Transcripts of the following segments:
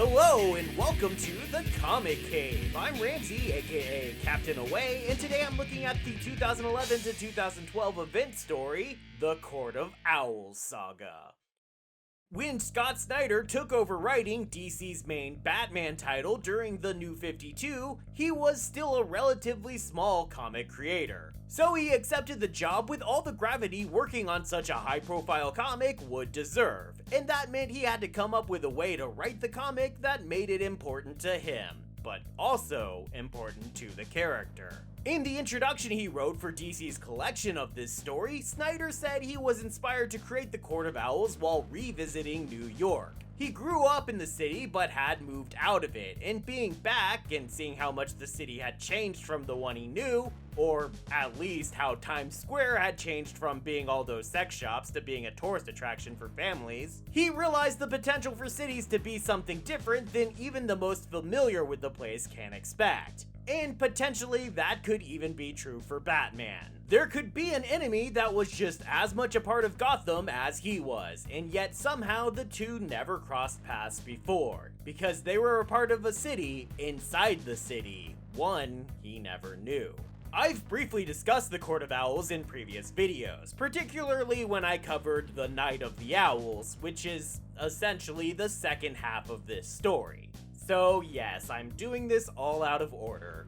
Hello and welcome to the Comic Cave. I'm Ramsey, aka Captain Away, and today I'm looking at the 2011 to 2012 event story, The Court of Owls Saga. When Scott Snyder took over writing DC's main Batman title during the New 52, he was still a relatively small comic creator. So he accepted the job with all the gravity working on such a high-profile comic would deserve, and that meant he had to come up with a way to write the comic that made it important to him, but also important to the character. In the introduction he wrote for DC's collection of this story, Snyder said he was inspired to create the Court of Owls while revisiting New York. He grew up in the city but had moved out of it, and being back and seeing how much the city had changed from the one he knew, or at least how Times Square had changed from being all those sex shops to being a tourist attraction for families, he realized the potential for cities to be something different than even the most familiar with the place can expect. And potentially that could even be true for Batman. There could be an enemy that was just as much a part of Gotham as he was, and yet somehow the two never crossed paths before, because they were a part of a city inside the city, one he never knew. I've briefly discussed the Court of Owls in previous videos, particularly when I covered the Night of the Owls, which is essentially the second half of this story. So yes, I'm doing this all out of order.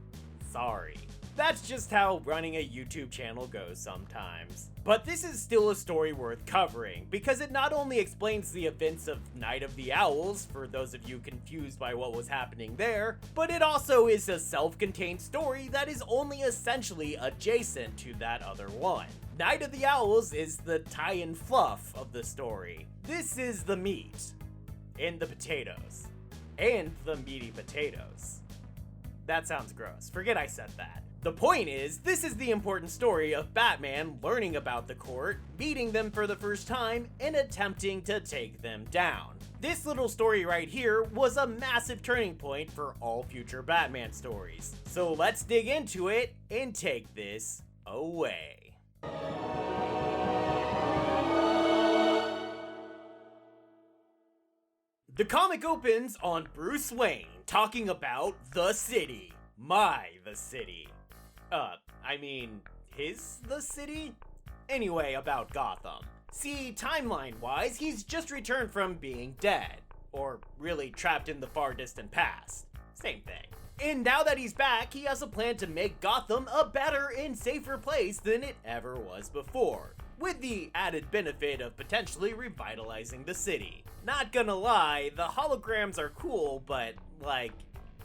Sorry. That's just how running a YouTube channel goes sometimes. But this is still a story worth covering, because it not only explains the events of Night of the Owls, for those of you confused by what was happening there, but it also is a self-contained story that is only essentially adjacent to that other one. Night of the Owls is the tie-in fluff of the story. This is the meat. And the potatoes. And the meaty potatoes. That sounds gross. Forget I said that. The point is, this is the important story of Batman learning about the court, meeting them for the first time, and attempting to take them down. This little story right here was a massive turning point for all future Batman stories. So let's dig into it and take this away. The comic opens on Bruce Wayne talking about the city. The city. The city? Anyway, about Gotham. See, timeline-wise, he's just returned from being dead. Or really trapped in the far distant past. Same thing. And now that he's back, he has a plan to make Gotham a better and safer place than it ever was before, with the added benefit of potentially revitalizing the city. Not gonna lie, the holograms are cool, but,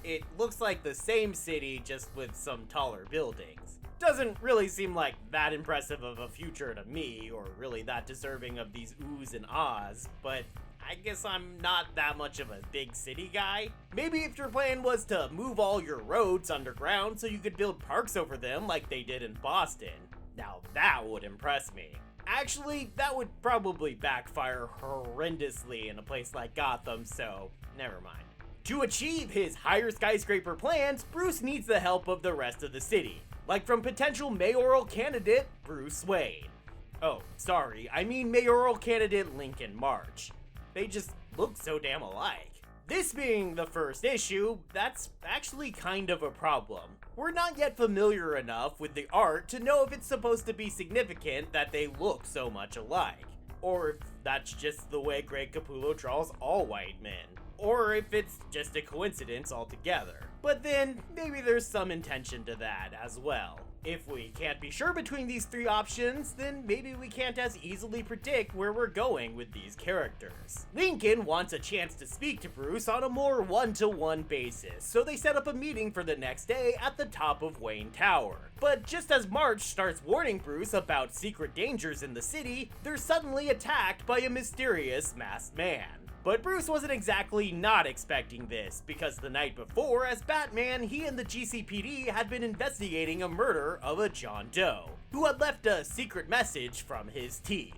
it looks like the same city just with some taller buildings. Doesn't really seem like that impressive of a future to me, or really that deserving of these oohs and ahs, but I guess I'm not that much of a big city guy. Maybe if your plan was to move all your roads underground so you could build parks over them like they did in Boston, now that would impress me. Actually, that would probably backfire horrendously in a place like Gotham, so never mind. To achieve his higher skyscraper plans, Bruce needs the help of the rest of the city, like from potential mayoral candidate Bruce Wayne. Oh, sorry, I mean mayoral candidate Lincoln March. They just look so damn alike. This being the first issue, that's actually kind of a problem. We're not yet familiar enough with the art to know if it's supposed to be significant that they look so much alike, or if that's just the way Greg Capullo draws all white men, or if it's just a coincidence altogether. But then, maybe there's some intention to that as well. If we can't be sure between these three options, then maybe we can't as easily predict where we're going with these characters. Lincoln wants a chance to speak to Bruce on a more one-to-one basis, so they set up a meeting for the next day at the top of Wayne Tower. But just as March starts warning Bruce about secret dangers in the city, they're suddenly attacked by a mysterious masked man. But Bruce wasn't exactly not expecting this, because the night before, as Batman, he and the GCPD had been investigating a murder of a John Doe, who had left a secret message from his teeth.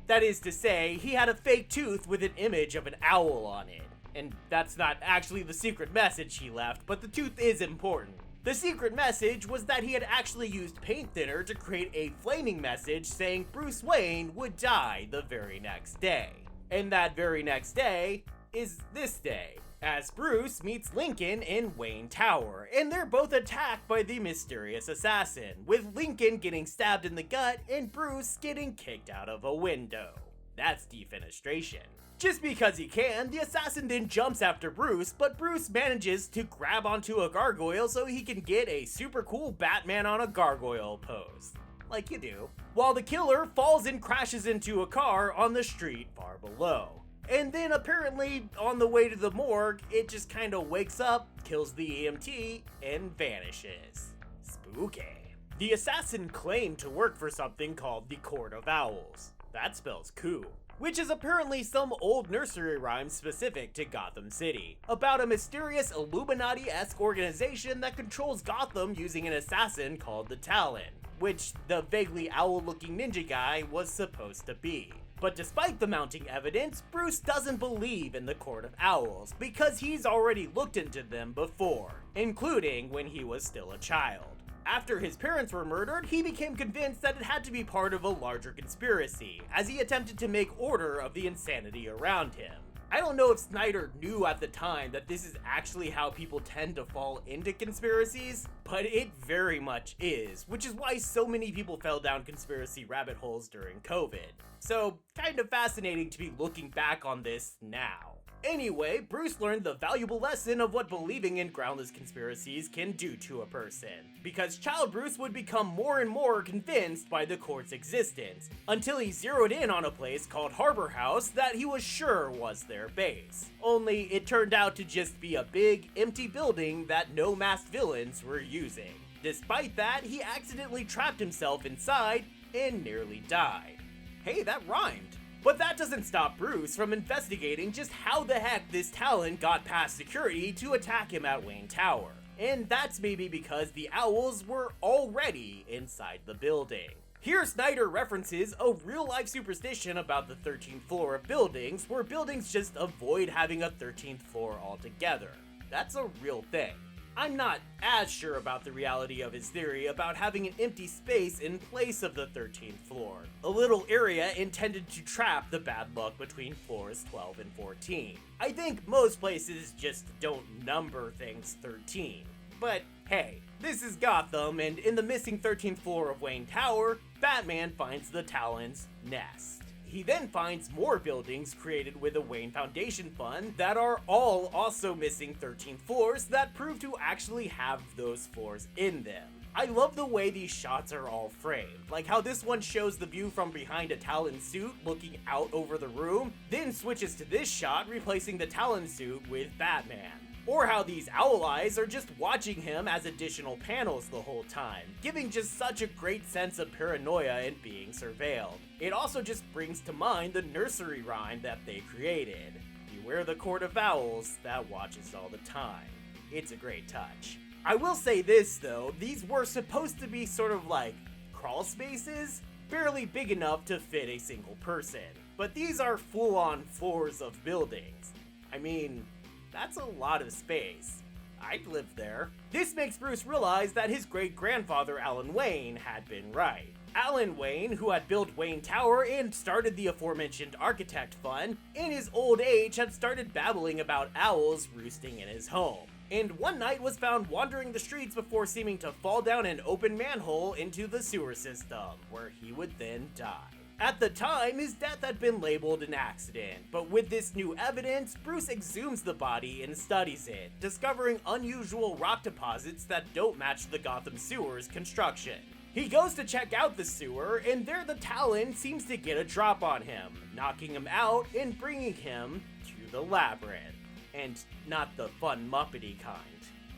That is to say, he had a fake tooth with an image of an owl on it. And that's not actually the secret message he left, but the tooth is important. The secret message was that he had actually used paint thinner to create a flaming message saying Bruce Wayne would die the very next day. And that very next day is this day. as Bruce meets Lincoln in Wayne Tower, and they're both attacked by the mysterious assassin, with Lincoln getting stabbed in the gut and Bruce getting kicked out of a window. That's defenestration. Just because he can, the assassin then jumps after Bruce, but Bruce manages to grab onto a gargoyle so he can get a super cool Batman on a gargoyle pose. Like you do. While the killer falls and crashes into a car on the street far below. And then apparently, on the way to the morgue, it just kinda wakes up, kills the EMT, and vanishes. Spooky. The assassin claimed to work for something called the Court of Owls. That spells coup. Which is apparently some old nursery rhyme specific to Gotham City, about a mysterious Illuminati-esque organization that controls Gotham using an assassin called the Talon, which the vaguely owl-looking ninja guy was supposed to be. But despite the mounting evidence, Bruce doesn't believe in the Court of Owls because he's already looked into them before, including when he was still a child. After his parents were murdered, he became convinced that it had to be part of a larger conspiracy, as he attempted to make order of the insanity around him. I don't know if Snyder knew at the time that this is actually how people tend to fall into conspiracies, but it very much is, which is why so many people fell down conspiracy rabbit holes during COVID. So, kind of fascinating to be looking back on this now. Anyway, Bruce learned the valuable lesson of what believing in groundless conspiracies can do to a person, because child Bruce would become more and more convinced by the court's existence, until he zeroed in on a place called Harbor House that he was sure was their base. Only it turned out to just be a big, empty building that no masked villains were using. Despite that, he accidentally trapped himself inside and nearly died. Hey, that rhymed! But that doesn't stop Bruce from investigating just how the heck this Talon got past security to attack him at Wayne Tower. And that's maybe because the owls were already inside the building. Here Snyder references a real-life superstition about the 13th floor of buildings, where buildings just avoid having a 13th floor altogether. That's a real thing. I'm not as sure about the reality of his theory about having an empty space in place of the 13th floor, a little area intended to trap the bad luck between floors 12 and 14. I think most places just don't number things 13. But hey, this is Gotham, and in the missing 13th floor of Wayne Tower, Batman finds the Talon's nest. He then finds more buildings created with the Wayne Foundation Fund that are all also missing 13 floors that prove to actually have those floors in them. I love the way these shots are all framed, like how this one shows the view from behind a Talon suit looking out over the room, then switches to this shot replacing the Talon suit with Batman. Or how these owl eyes are just watching him as additional panels the whole time, giving just such a great sense of paranoia and being surveilled. It also just brings to mind the nursery rhyme that they created. Beware the Court of Owls that watches all the time. It's a great touch. I will say this though, these were supposed to be sort of like crawl spaces, barely big enough to fit a single person. But these are full-on floors of buildings. I mean, that's a lot of space. I'd live there. This makes Bruce realize that his great-grandfather Alan Wayne had been right. Alan Wayne, who had built Wayne Tower and started the aforementioned Architect Fund, in his old age had started babbling about owls roosting in his home, and one night was found wandering the streets before seeming to fall down an open manhole into the sewer system, where he would then die. At the time, his death had been labeled an accident, but with this new evidence, Bruce exhumes the body and studies it, discovering unusual rock deposits that don't match the Gotham sewer's construction. He goes to check out the sewer, and there the Talon seems to get a drop on him, knocking him out and bringing him to the labyrinth. And not the fun Muppety kind.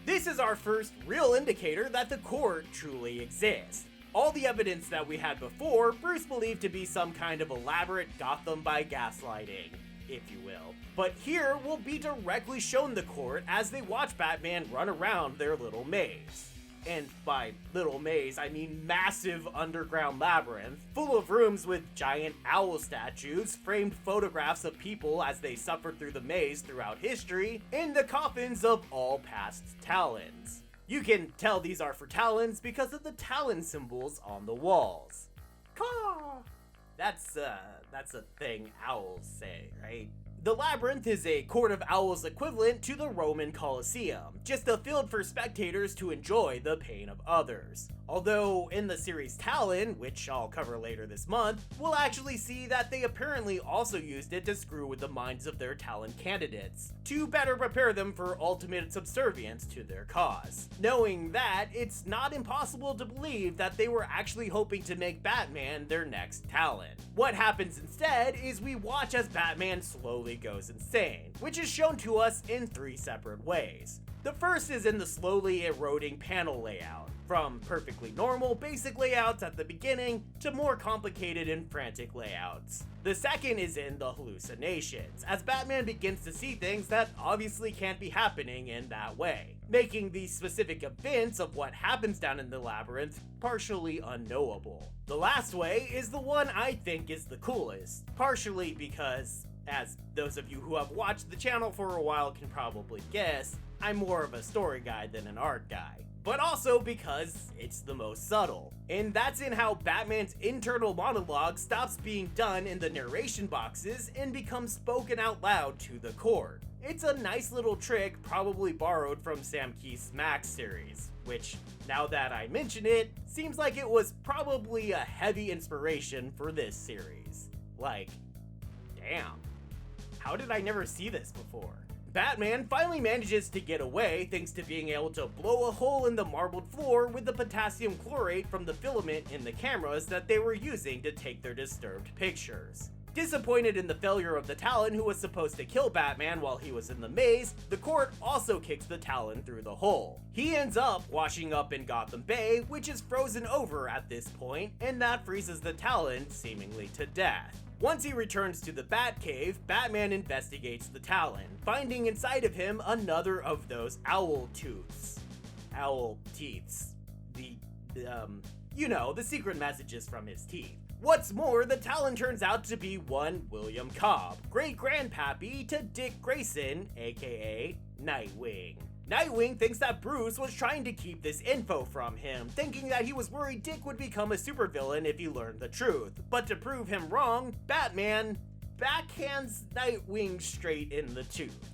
This is our first real indicator that the court truly exists. All the evidence that we had before, Bruce believed to be some kind of elaborate Gotham by gaslighting, if you will. But here, we'll be directly shown the court as they watch Batman run around their little maze. And by little maze, I mean massive underground labyrinth, full of rooms with giant owl statues, framed photographs of people as they suffered through the maze throughout history, and the coffins of all past Talons. You can tell these are for Talons because of the Talon symbols on the walls. Caw! That's a thing owls say, right? The Labyrinth is a Court of Owls equivalent to the Roman Colosseum, just a field for spectators to enjoy the pain of others. Although in the series Talon, which I'll cover later this month, we'll actually see that they apparently also used it to screw with the minds of their Talon candidates, to better prepare them for ultimate subservience to their cause. Knowing that, it's not impossible to believe that they were actually hoping to make Batman their next Talon. What happens instead is we watch as Batman slowly goes insane, which is shown to us in 3 separate ways. The first is in the slowly eroding panel layout, from perfectly normal basic layouts at the beginning to more complicated and frantic layouts. The second is in the hallucinations, as Batman begins to see things that obviously can't be happening in that way, making the specific events of what happens down in the labyrinth partially unknowable. The last way is the one I think is the coolest, partially because, as those of you who have watched the channel for a while can probably guess, I'm more of a story guy than an art guy. But also because it's the most subtle. And that's in how Batman's internal monologue stops being done in the narration boxes and becomes spoken out loud to the court. It's a nice little trick probably borrowed from Sam Keith's Max series, which, now that I mention it, seems like it was probably a heavy inspiration for this series. Like, damn. How did I never see this before? Batman finally manages to get away thanks to being able to blow a hole in the marbled floor with the potassium chlorate from the filament in the cameras that they were using to take their disturbed pictures. Disappointed in the failure of the Talon who was supposed to kill Batman while he was in the maze, the court also kicks the Talon through the hole. He ends up washing up in Gotham Bay, which is frozen over at this point, and that freezes the Talon seemingly to death. Once he returns to the Batcave, Batman investigates the Talon, finding inside of him another of those owl tooths. Owl teeths. The secret messages from his teeth. What's more, the Talon turns out to be one William Cobb, great-grandpappy to Dick Grayson, aka Nightwing. Nightwing thinks that Bruce was trying to keep this info from him, thinking that he was worried Dick would become a supervillain if he learned the truth. But to prove him wrong, Batman backhands Nightwing straight in the tooth.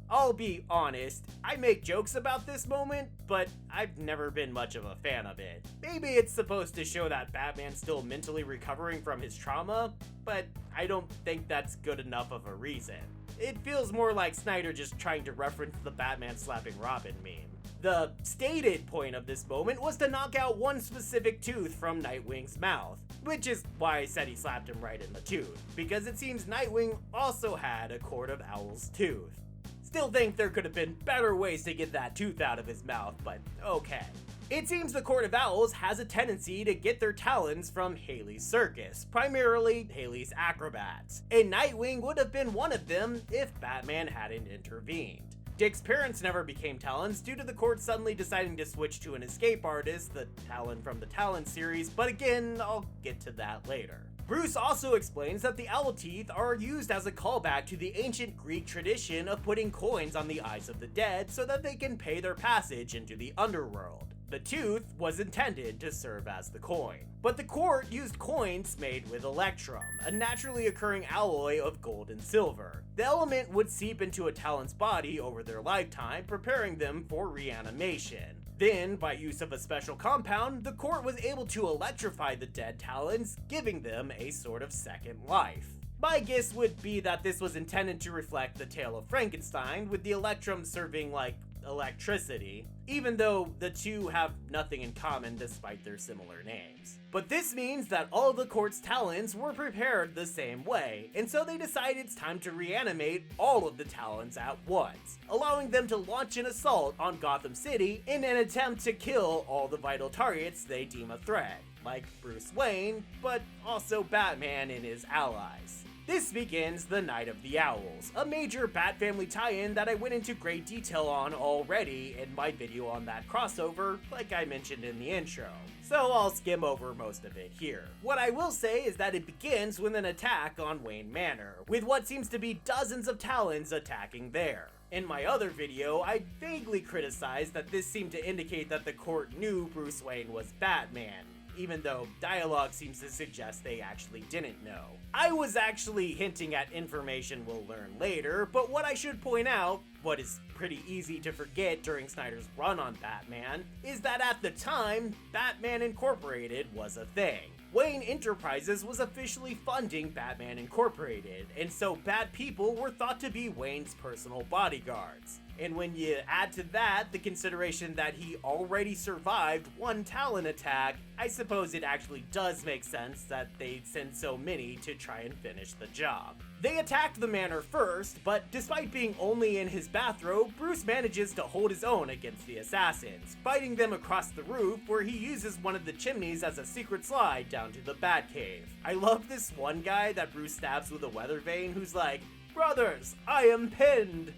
I'll be honest, I make jokes about this moment, but I've never been much of a fan of it. Maybe it's supposed to show that Batman's still mentally recovering from his trauma, but I don't think that's good enough of a reason. It feels more like Snyder just trying to reference the Batman slapping Robin meme. The stated point of this moment was to knock out one specific tooth from Nightwing's mouth, which is why I said he slapped him right in the tooth, because it seems Nightwing also had a Court of Owls tooth. Still think there could have been better ways to get that tooth out of his mouth, but okay. It seems the Court of Owls has a tendency to get their talons from Haley's circus, primarily Haley's acrobats, and Nightwing would have been one of them if Batman hadn't intervened. Dick's parents never became Talons due to the court suddenly deciding to switch to an escape artist, the Talon from the Talon series, but again, I'll get to that later. Bruce also explains that the owl teeth are used as a callback to the ancient Greek tradition of putting coins on the eyes of the dead so that they can pay their passage into the underworld. The tooth was intended to serve as the coin, but the court used coins made with electrum, a naturally occurring alloy of gold and silver. The element would seep into a Talon's body over their lifetime, preparing them for reanimation. Then, by use of a special compound, the court was able to electrify the dead Talons, giving them a sort of second life. My guess would be that this was intended to reflect the tale of Frankenstein, with the electrum serving like electricity, even though the two have nothing in common despite their similar names. But this means that all of the court's Talons were prepared the same way, and so they decide it's time to reanimate all of the Talons at once, allowing them to launch an assault on Gotham City in an attempt to kill all the vital targets they deem a threat, like Bruce Wayne, but also Batman and his allies. This begins the Night of the Owls, a major Bat Family tie-in that I went into great detail on already in my video on that crossover, like I mentioned in the intro, so I'll skim over most of it here. What I will say is that it begins with an attack on Wayne Manor, with what seems to be dozens of Talons attacking there. In my other video, I vaguely criticized that this seemed to indicate that the court knew Bruce Wayne was Batman, even though dialogue seems to suggest they actually didn't know. I was actually hinting at information we'll learn later, but what I should point out, what is pretty easy to forget during Snyder's run on Batman, is that at the time, Batman Incorporated was a thing. Wayne Enterprises was officially funding Batman Incorporated, and so bad people were thought to be Wayne's personal bodyguards. And when you add to that the consideration that he already survived one Talon attack, I suppose it actually does make sense that they'd send so many to try and finish the job. They attacked the manor first, but despite being only in his bathrobe, Bruce manages to hold his own against the assassins, fighting them across the roof where he uses one of the chimneys as a secret slide down to the Batcave. I love this one guy that Bruce stabs with a weather vane who's like, "Brothers, I am pinned."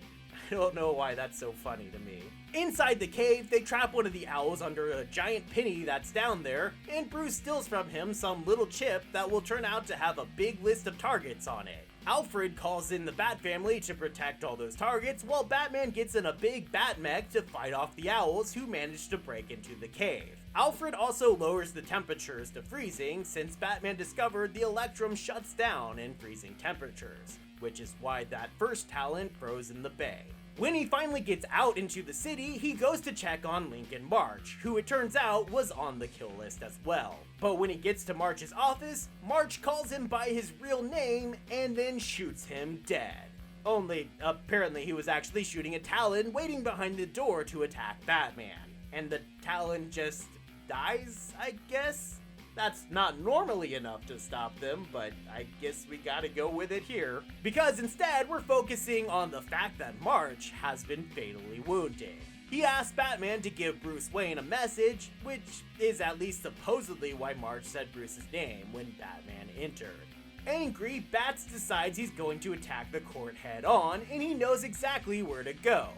I don't know why that's so funny to me. Inside the cave, they trap one of the owls under a giant penny that's down there, and Bruce steals from him some little chip that will turn out to have a big list of targets on it. Alfred calls in the Bat family to protect all those targets, while Batman gets in a big bat mech to fight off the owls who manage to break into the cave. Alfred also lowers the temperatures to freezing since Batman discovered the Electrum shuts down in freezing temperatures, which is why that first Talon froze in the bay. When he finally gets out into the city, he goes to check on Lincoln March, who it turns out was on the kill list as well. But when he gets to March's office, March calls him by his real name and then shoots him dead. Only, apparently he was actually shooting a Talon waiting behind the door to attack Batman. And the Talon just dies, I guess? That's not normally enough to stop them, but I guess we gotta go with it here. Because instead, we're focusing on the fact that March has been fatally wounded. He asks Batman to give Bruce Wayne a message, which is at least supposedly why March said Bruce's name when Batman entered. Angry, Bats decides he's going to attack the court head on, and he knows exactly where to go.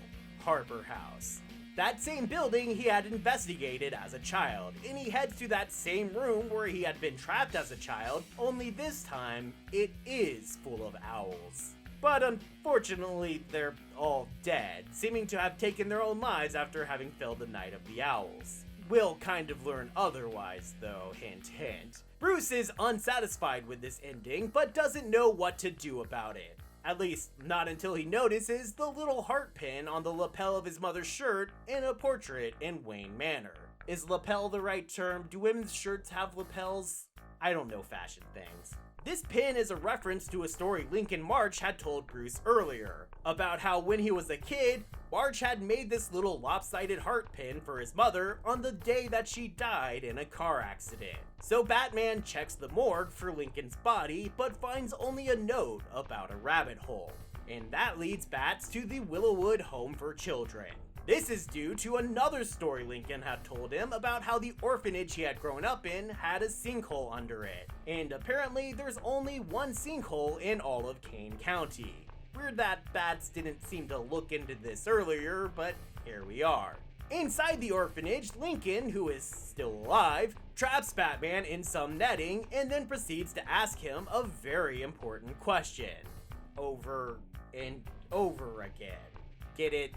Harper House. That same building he had investigated as a child, and he heads to that same room where he had been trapped as a child, only this time, it is full of owls. But unfortunately, they're all dead, seeming to have taken their own lives after having felled the Night of the Owls. We'll kind of learn otherwise, though, hint hint. Bruce is unsatisfied with this ending, but doesn't know what to do about it. At least, not until he notices the little heart pin on the lapel of his mother's shirt in a portrait in Wayne Manor. Is lapel the right term? Do women's shirts have lapels? I don't know fashion things. This pin is a reference to a story Lincoln March had told Bruce earlier, about how when he was a kid, March had made this little lopsided heart pin for his mother on the day that she died in a car accident. So Batman checks the morgue for Lincoln's body, but finds only a note about a rabbit hole. And that leads Bats to the Willowwood Home for Children. This is due to another story Lincoln had told him about how the orphanage he had grown up in had a sinkhole under it. And apparently there's only one sinkhole in all of Kane County. Weird that Bats didn't seem to look into this earlier, but here we are. Inside the orphanage, Lincoln, who is still alive, traps Batman in some netting and then proceeds to ask him a very important question. Over and over again. Get it?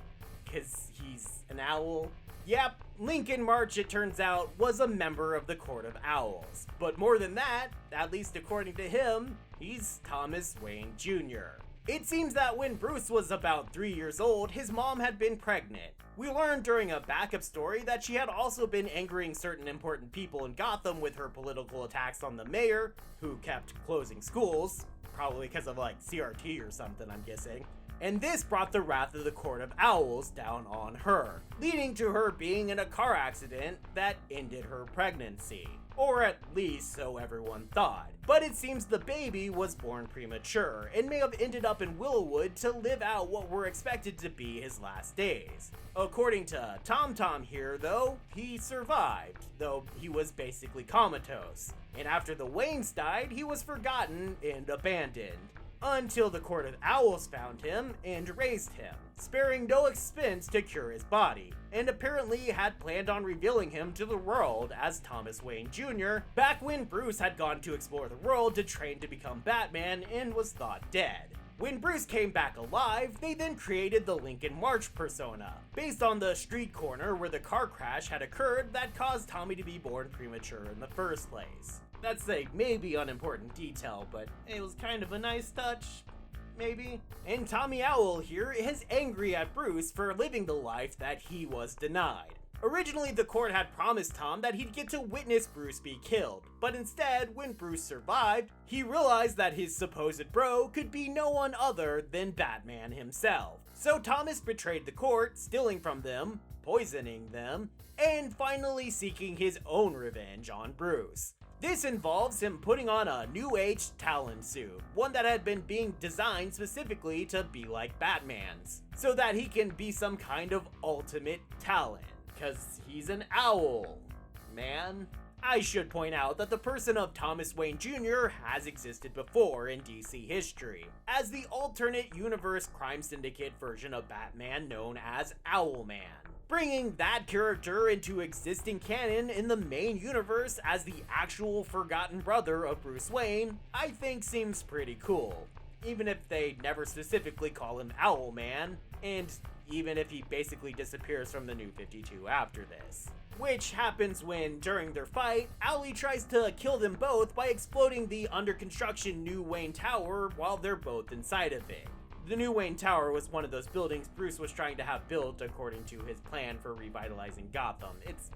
'Cause he's an owl? Yep, Lincoln March, it turns out, was a member of the Court of Owls. But more than that, at least according to him, he's Thomas Wayne Jr. It seems that when Bruce was about 3 years old, his mom had been pregnant. We learned during a backup story that she had also been angering certain important people in Gotham with her political attacks on the mayor, who kept closing schools, probably because of like CRT or something, I'm guessing. And this brought the wrath of the Court of Owls down on her, leading to her being in a car accident that ended her pregnancy. Or at least so everyone thought. But it seems the baby was born premature and may have ended up in Willowwood to live out what were expected to be his last days. According to Tom here though, he survived, though he was basically comatose. And after the Waynes died, he was forgotten and abandoned. Until the Court of Owls found him and raised him, sparing no expense to cure his body, and apparently had planned on revealing him to the world as Thomas Wayne Jr. back when Bruce had gone to explore the world to train to become Batman and was thought dead. When Bruce came back alive, they then created the Lincoln March persona, based on the street corner where the car crash had occurred that caused Tommy to be born premature in the first place. That's a maybe unimportant detail, but it was kind of a nice touch. Maybe? And Tommy Owl here is angry at Bruce for living the life that he was denied. Originally, the court had promised Tom that he'd get to witness Bruce be killed, but instead, when Bruce survived, he realized that his supposed bro could be no one other than Batman himself. So Thomas betrayed the court, stealing from them, poisoning them, and finally seeking his own revenge on Bruce. This involves him putting on a new age Talon suit, one that had been being designed specifically to be like Batman's, so that he can be some kind of ultimate Talon, cause he's an owl, man. I should point out that the person of Thomas Wayne Jr. has existed before in DC history, as the alternate universe crime syndicate version of Batman known as Owlman. Bringing that character into existing canon in the main universe as the actual forgotten brother of Bruce Wayne, I think seems pretty cool. Even if they never specifically call him Owlman, and even if he basically disappears from the New 52 after this. Which happens when, during their fight, Owlie tries to kill them both by exploding the under construction New Wayne Tower while they're both inside of it. The New Wayne Tower was one of those buildings Bruce was trying to have built according to his plan for revitalizing Gotham. It's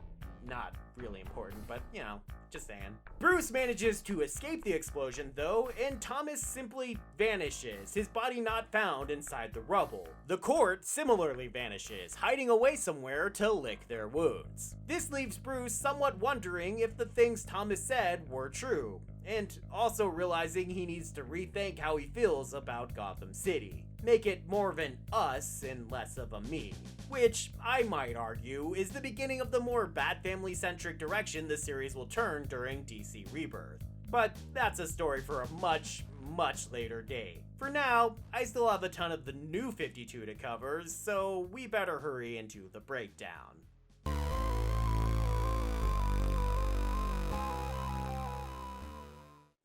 not really important, but you know, just saying. Bruce manages to escape the explosion though, and Thomas simply vanishes, his body not found inside the rubble. The court similarly vanishes, hiding away somewhere to lick their wounds. This leaves Bruce somewhat wondering if the things Thomas said were true, and also realizing he needs to rethink how he feels about Gotham City. Make it more of an us and less of a me. Which, I might argue, is the beginning of the more Bat Family-centric direction the series will turn during DC Rebirth. But that's a story for a much later date. For now, I still have a ton of the New 52 to cover, so we better hurry into the breakdown.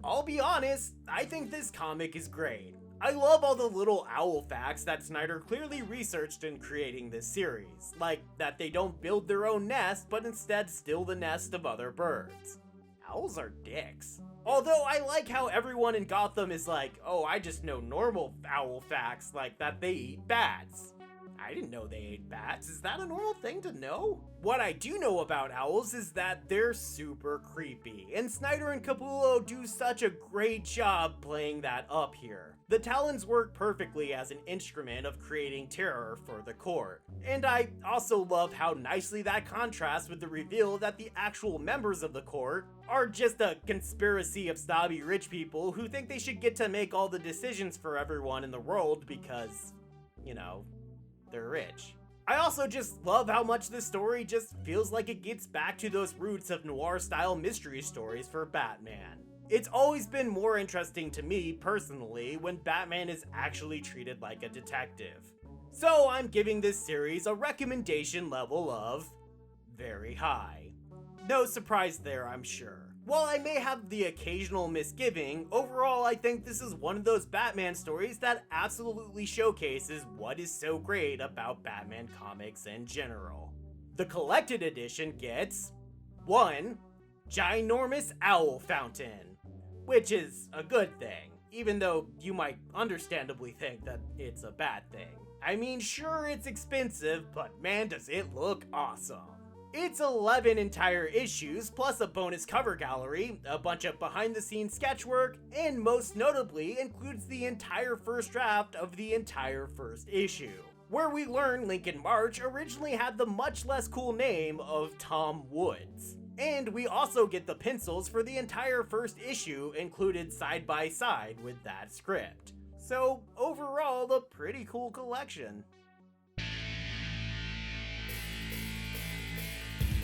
I'll be honest, I think this comic is great. I love all the little owl facts that Snyder clearly researched in creating this series, like that they don't build their own nest but instead steal the nest of other birds. Owls are dicks. Although I like how everyone in Gotham is like, oh, I just know normal owl facts like that they eat bats. I didn't know they ate bats. Is that a normal thing to know? What I do know about owls is that they're super creepy, and Snyder and Capullo do such a great job playing that up here. The Talons work perfectly as an instrument of creating terror for the court. And I also love how nicely that contrasts with the reveal that the actual members of the court are just a conspiracy of snobby rich people who think they should get to make all the decisions for everyone in the world because, you know, they're rich. I also just love how much this story just feels like it gets back to those roots of noir-style mystery stories for Batman. It's always been more interesting to me, personally, when Batman is actually treated like a detective. So I'm giving this series a recommendation level of very high. No surprise there, I'm sure. While I may have the occasional misgiving, overall I think this is one of those Batman stories that absolutely showcases what is so great about Batman comics in general. The collected edition gets 1. Ginormous Owl Fountain, which is a good thing, even though you might understandably think that it's a bad thing. I mean, sure, it's expensive, but man does it look awesome. It's 11 entire issues, plus a bonus cover gallery, a bunch of behind-the-scenes sketchwork, and most notably includes the entire first draft of the entire first issue, where we learn Lincoln March originally had the much less cool name of Tom Woods. And we also get the pencils for the entire first issue included side by side with that script. So overall, a pretty cool collection.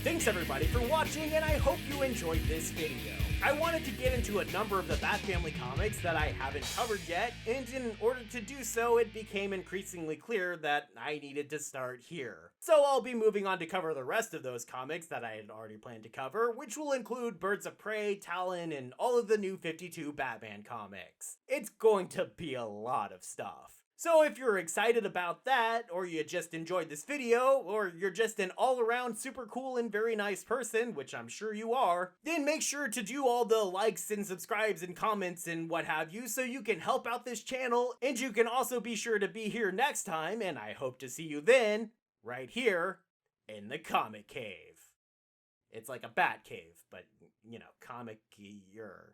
Thanks everybody for watching, and I hope you enjoyed this video. I wanted to get into a number of the Bat Family comics that I haven't covered yet, and in order to do so, it became increasingly clear that I needed to start here. So I'll be moving on to cover the rest of those comics that I had already planned to cover, which will include Birds of Prey, Talon, and all of the new 52 Batman comics. It's going to be a lot of stuff. So if you're excited about that, or you just enjoyed this video, or you're just an all-around super cool and very nice person, which I'm sure you are, then make sure to do all the likes and subscribes and comments and what have you so you can help out this channel, and you can also be sure to be here next time, and I hope to see you then, right here, in the Comic Cave. It's like a bat cave, but, you know, comic-ier.